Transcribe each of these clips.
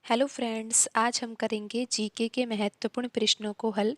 Hello friends, आज हम करेंगे जीके के महत्वपूर्ण प्रश्नों को हल।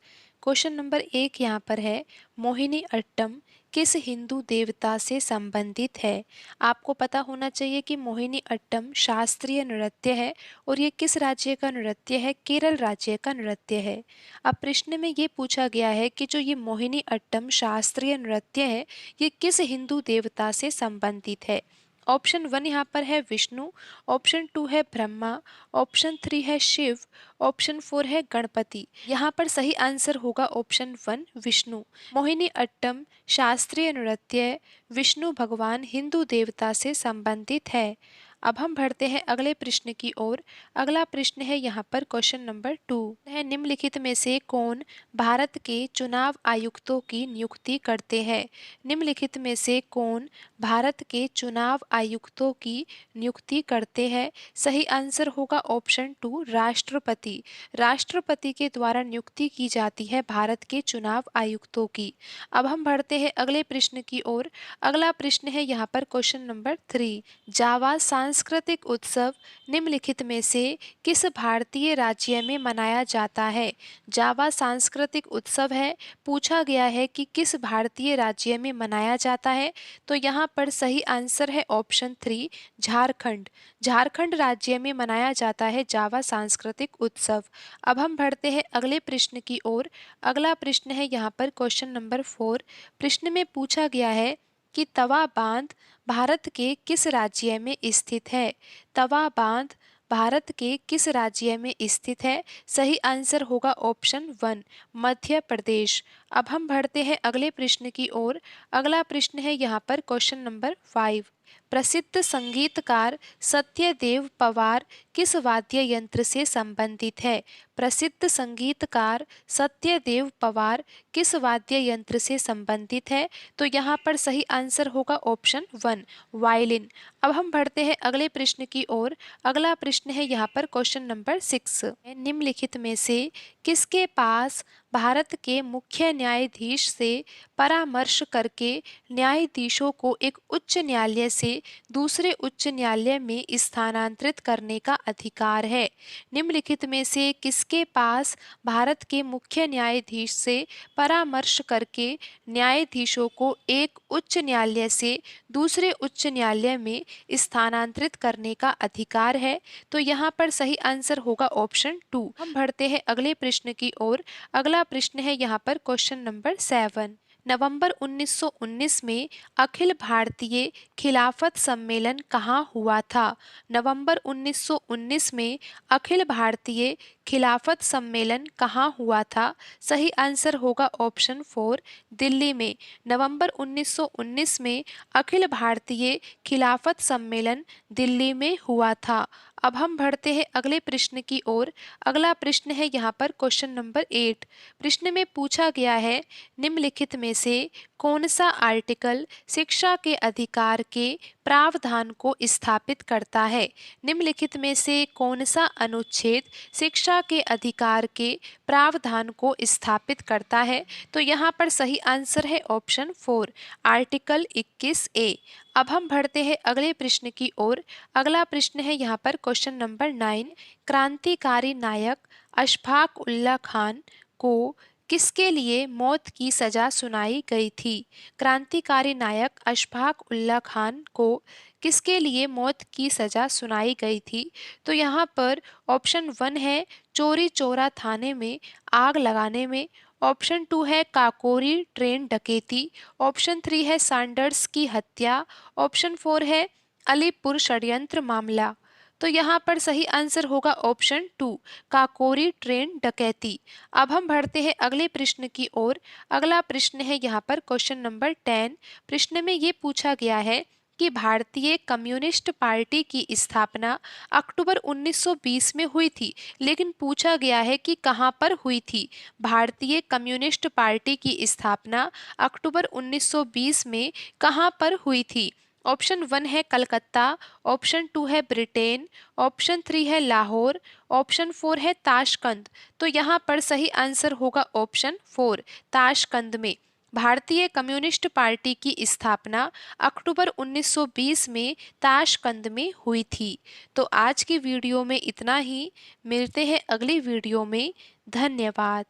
क्वेश्चन नंबर 1 यहाँ पर है, मोहिनी अट्टम किस हिंदू देवता से संबंधित है। आपको पता होना चाहिए कि मोहिनी अट्टम शास्त्रीय नृत्य है और ये किस राज्य का नृत्य है, केरल राज्य का नृत्य है। अब प्रश्न में ये पूछा गया है कि जो ये मोहिनी अट्टम शास्त्रीय नृत्य है, ये किस हिंदू देवता से संबंधित है। ऑप्शन 1 यहाँ पर है विष्णु, ऑप्शन 2 है ब्रह्मा, ऑप्शन 3 है शिव, ऑप्शन 4 है गणपति। यहाँ पर सही आंसर होगा ऑप्शन 1 विष्णु। मोहिनी अट्टम शास्त्रीय नृत्य विष्णु भगवान हिंदू देवता से संबंधित है। अब हम बढ़ते हैं अगले प्रश्न की ओर। अगला प्रश्न है यहाँ पर क्वेश्चन नंबर 2 है, निम्नलिखित में से कौन भारत के चुनाव आयुक्तों की नियुक्ति करते हैं। निम्नलिखित में से कौन भारत के चुनाव आयुक्तों की नियुक्ति करते हैं। सही आंसर होगा ऑप्शन 2 राष्ट्रपति। राष्ट्रपति के द्वारा नियुक्ति की जाती है भारत के चुनाव आयुक्तों की। अब हम बढ़ते हैं अगले प्रश्न की ओर। अगला प्रश्न है यहाँ पर क्वेश्चन नंबर 3, जावा सांस्कृतिक उत्सव निम्नलिखित में से किस भारतीय राज्य में मनाया जाता है। जावा सांस्कृतिक उत्सव है, पूछा गया है कि किस भारतीय राज्य में मनाया जाता है। तो यहाँ पर सही आंसर है ऑप्शन 3 झारखंड। झारखंड राज्य में मनाया जाता है जावा सांस्कृतिक उत्सव। अब हम बढ़ते हैं अगले प्रश्न की ओर। अगला प्रश्न है यहाँ पर क्वेश्चन नंबर 4। प्रश्न में पूछा गया है कि तवा बांध भारत के किस राज्य में स्थित है। तवा बांध भारत के किस राज्य में स्थित है। सही आंसर होगा ऑप्शन 1 मध्य प्रदेश। अब हम बढ़ते हैं अगले प्रश्न की ओर। अगला प्रश्न है यहाँ पर क्वेश्चन नंबर 5। प्रसिद्ध संगीतकार सत्यदेव पवार किस वाद्य यंत्र से संबंधित है। प्रसिद्ध संगीतकार सत्यदेव पवार किस वाद्य यंत्र से संबंधित है। तो यहाँ पर सही आंसर होगा ऑप्शन 1 वायलिन। अब हम बढ़ते हैं अगले प्रश्न की ओर। अगला प्रश्न है यहाँ पर क्वेश्चन नंबर 6। निम्नलिखित में से किसके पास भारत के मुख्य न्यायाधीश से परामर्श करके न्यायाधीशों को एक उच्च न्यायालय से दूसरे उच्च न्यायालय में स्थानांतरित करने का अधिकार है। निम्नलिखित में से किसके पास भारत के मुख्य न्यायाधीश से परामर्श करके न्यायाधीशों को एक उच्च न्यायालय से दूसरे उच्च न्यायालय में स्थानांतरित करने का अधिकार है। तो यहाँ पर सही आंसर होगा ऑप्शन 2। हम बढ़ते हैं अगले प्रश्न की ओर। अगला प्रश्न है यहाँ पर क्वेश्चन नंबर 7। नवंबर 1919 में अखिल भारतीय खिलाफत सम्मेलन कहाँ हुआ था। नवंबर 1919 में अखिल भारतीय खिलाफत सम्मेलन कहाँ हुआ था। सही आंसर होगा ऑप्शन 4 दिल्ली में। नवंबर 1919 में अखिल भारतीय खिलाफत सम्मेलन दिल्ली में हुआ था। अब हम बढ़ते हैं अगले प्रश्न की ओर। अगला प्रश्न है यहाँ पर क्वेश्चन नंबर 8। प्रश्न में पूछा गया है, निम्नलिखित में से कौन सा आर्टिकल शिक्षा के अधिकार के प्रावधान को स्थापित करता है। निम्नलिखित में से कौन सा अनुच्छेद शिक्षा के अधिकार के प्रावधान को स्थापित करता है। तो यहाँ पर सही आंसर है ऑप्शन 4 आर्टिकल 21A। अब हम बढ़ते हैं अगले प्रश्न की ओर। अगला प्रश्न है यहाँ पर क्वेश्चन नंबर 9। क्रांतिकारी नायक अशफाक उल्लाह खान को किसके लिए मौत की सजा सुनाई गई थी। क्रांतिकारी नायक अशफाक उल्लाह खान को किसके लिए मौत की सजा सुनाई गई थी। तो यहाँ पर ऑप्शन 1 है चोरी चौरा थाने में आग लगाने में, ऑप्शन 2 है काकोरी ट्रेन डकैती, ऑप्शन 3 है सैंडर्स की हत्या, ऑप्शन 4 है अलीपुर षड्यंत्र मामला। तो यहाँ पर सही आंसर होगा ऑप्शन 2 काकोरी ट्रेन डकैती। अब हम बढ़ते हैं अगले प्रश्न की ओर। अगला प्रश्न है यहाँ पर क्वेश्चन नंबर 10। प्रश्न में ये पूछा गया है कि भारतीय कम्युनिस्ट पार्टी की स्थापना अक्टूबर 1920 में हुई थी, लेकिन पूछा गया है कि कहाँ पर हुई थी। भारतीय कम्युनिस्ट पार्टी की स्थापना अक्टूबर 1920 में कहाँ पर हुई थी। ऑप्शन 1 है कलकत्ता, ऑप्शन 2 है ब्रिटेन, ऑप्शन 3 है लाहौर, ऑप्शन 4 है ताशकंद। तो यहाँ पर सही आंसर होगा ऑप्शन 4 ताशकंद में। भारतीय कम्युनिस्ट पार्टी की स्थापना अक्टूबर 1920 में ताशकंद में हुई थी। तो आज की वीडियो में इतना ही। मिलते हैं अगली वीडियो में। धन्यवाद।